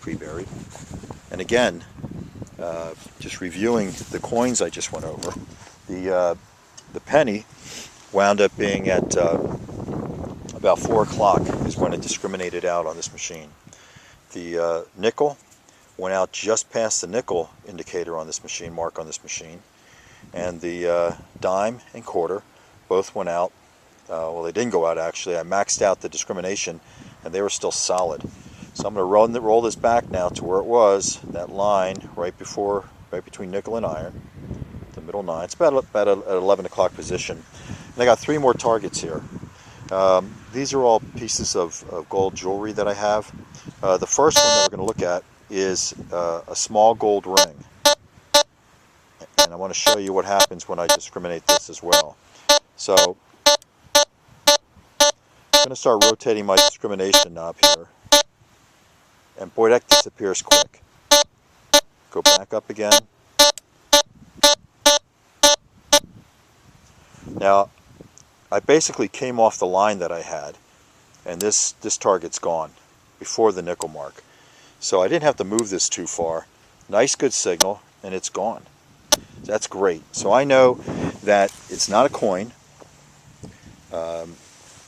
pre-buried. And again, just reviewing the coins I just went over, the penny wound up being at about 4 o'clock is when it discriminated out on this machine. The nickel went out just past the nickel indicator on this machine, mark on this machine, and the dime and quarter both went out. Well, they didn't go out actually. I maxed out the discrimination and they were still solid. So I'm going to roll this back now to where it was, that line right between nickel and iron, the middle 9. It's about at 11 o'clock position. And I got 3 more targets here. These are all pieces of gold jewelry that I have. The first one that we're going to look at is a small gold ring. And I want to show you what happens when I discriminate this as well. So I'm going to start rotating my discrimination knob here. And boy, that disappears quick. Go back up again. Now, I basically came off the line that I had, and this target's gone before the nickel mark. So I didn't have to move this too far. Nice, good signal, and it's gone. That's great. So I know that it's not a coin,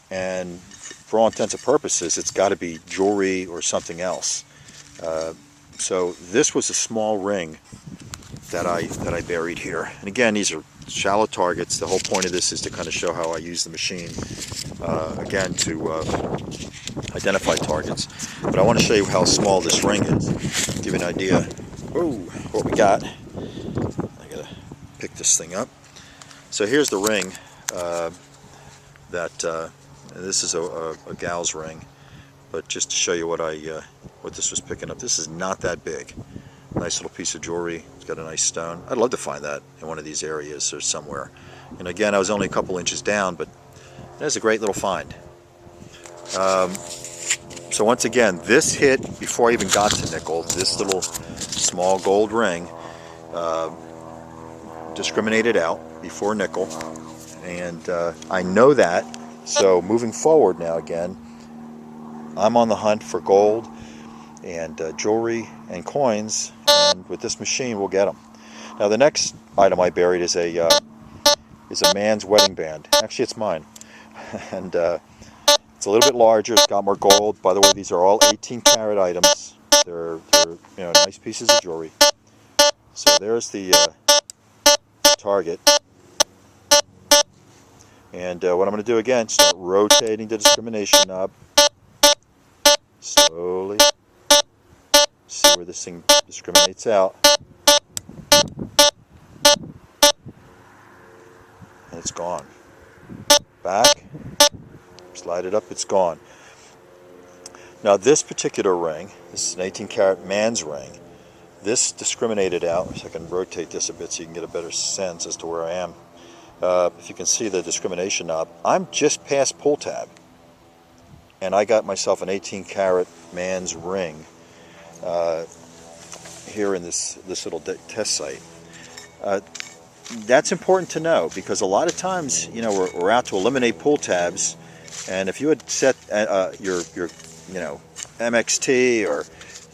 and for all intents and purposes, it's got to be jewelry or something else. So this was a small ring that I buried here. And again, these are shallow targets. The whole point of this is to kind of show how I use the machine, again, to identify targets. But I want to show you how small this ring is, give you an idea. Oh, what we got. I gotta pick this thing up. So here's the ring this is a gal's ring, but just to show you what this was picking up. This is not that big. Nice little piece of jewelry. It's got a nice stone. I'd love to find that in one of these areas or somewhere. And again, I was only a couple inches down, but that's a great little find. So once again, this hit before I even got to nickel. This little small gold ring discriminated out before nickel, and I know that. So moving forward now, again, I'm on the hunt for gold and jewelry and coins, and with this machine we'll get them. Now the next item I buried is a man's wedding band. Actually, it's mine, and it's a little bit larger. It's got more gold. By the way, these are all 18 karat items. They're nice pieces of jewelry. So there's the target. And what I'm going to do again, start rotating the discrimination knob slowly. See where this thing discriminates out. And it's gone. Back. Slide it up, it's gone. Now this particular ring, this is an 18 karat man's ring. This discriminated out. So I can rotate this a bit so you can get a better sense as to where I am. If you can see the discrimination knob, I'm just past pull tab, and I got myself an 18 karat man's ring here in this little test site. That's important to know, because a lot of times, we're out to eliminate pull tabs, and if you had set your MXT or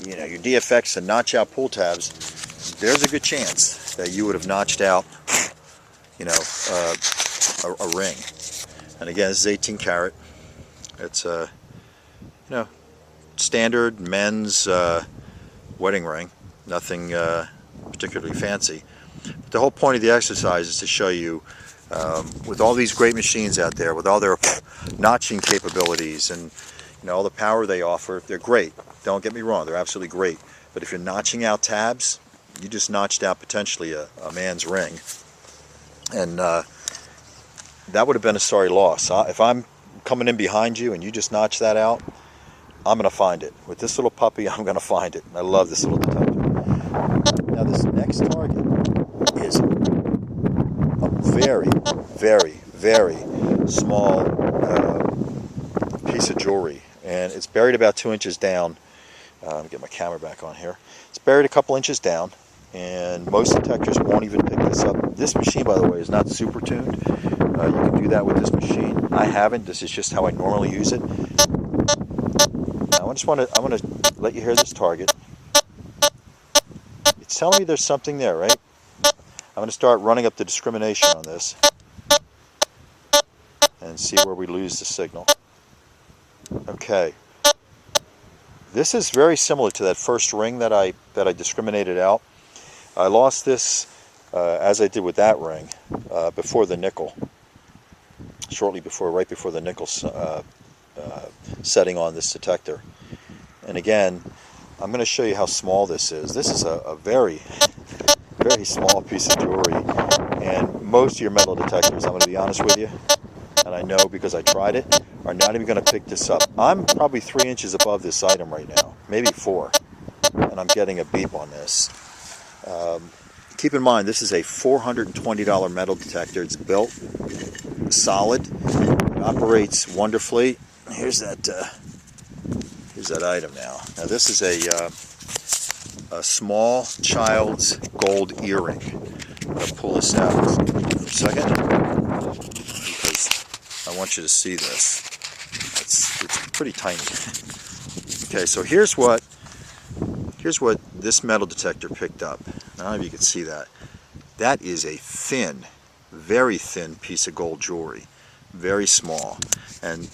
your DFX to notch out pull tabs, there's a good chance that you would have notched out a ring. And again, this is 18 karat. It's a standard men's wedding ring. Nothing particularly fancy. But the whole point of the exercise is to show you, with all these great machines out there, with all their notching capabilities and all the power they offer, they're great. Don't get me wrong, they're absolutely great. But if you're notching out tabs, you just notched out potentially a man's ring. And that would have been a sorry loss. If I'm coming in behind you and you just notch that out, I'm going to find it. With this little puppy, I'm going to find it. I love this little detector. Now this next target is a very, very, very small piece of jewelry. And it's buried about 2 inches down. Let me get my camera back on here. It's buried a couple inches down, and most detectors won't even pick this up. This machine, by the way, is not super tuned. You can do that with this machine. I haven't. This is just how I normally use it. Now I want to let you hear this target. telling me there's something there, right? I'm going to start running up the discrimination on this and see where we lose the signal. Okay. This is very similar to that first ring that I discriminated out. I lost this as I did with that ring before the nickel, right before the nickel setting on this detector. And again, I'm going to show you how small this is. This is a very, very small piece of jewelry, and most of your metal detectors, I'm going to be honest with you, and I know because I tried it, are not even going to pick this up. I'm probably 3 inches above this item right now, maybe 4, and I'm getting a beep on this. Keep in mind, this is a $420 metal detector. It's built solid. It operates wonderfully. Here's that item now. Now this is a small child's gold earring. I'm going to pull this out for a second because I want you to see this. It's pretty tiny. Okay, so here's what this metal detector picked up. I don't know if you can see that. That is a thin, very thin piece of gold jewelry. Very small. And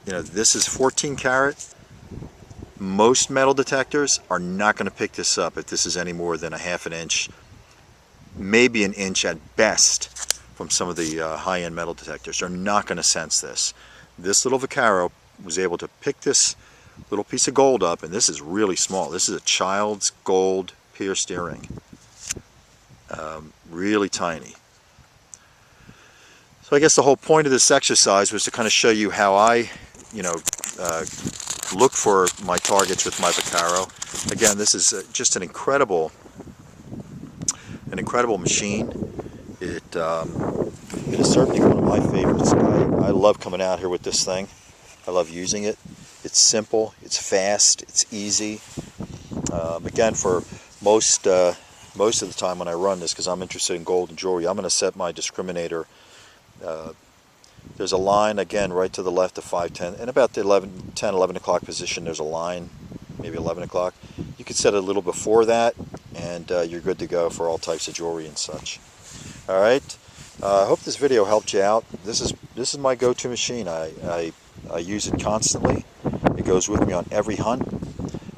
you know, this is 14 karat. Most metal detectors are not going to pick this up if this is any more than a half an inch, maybe an inch at best from some of the high-end metal detectors. They're not going to sense this. This little Vaquero was able to pick this little piece of gold up, and this is really small. This is a child's gold pierced earring. Really tiny. So I guess the whole point of this exercise was to kind of show you how I, look for my targets with my Vaquero. Again, this is just an incredible machine. It is certainly one of my favorites. I love coming out here with this thing. I love using it. It's simple, it's fast, it's easy. Again, for most of the time when I run this, because I'm interested in gold and jewelry, I'm going to set my discriminator. There's a line, again, right to the left of 510, and about the 11 o'clock position, there's a line, maybe 11 o'clock. You could set it a little before that, and you're good to go for all types of jewelry and such. All right. I hope this video helped you out. This is my go-to machine. I use it constantly. It goes with me on every hunt.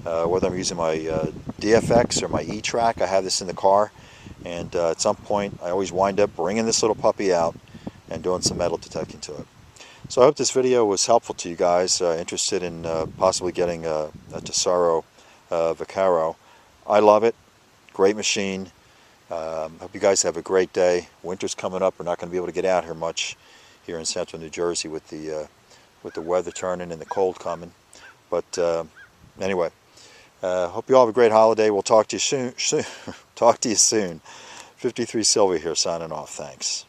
Whether I'm using my DFX or my E-Track, I have this in the car, and at some point I always wind up bringing this little puppy out and doing some metal detecting to it. So I hope this video was helpful to you guys interested in possibly getting a Tesoro Vaquero. I love it. Great machine. Hope you guys have a great day. Winter's coming up. We're not going to be able to get out here much here in central New Jersey with the weather turning and the cold coming. But anyway, hope you all have a great holiday. We'll talk to you soon. Talk to you soon. 53Silver here signing off. Thanks.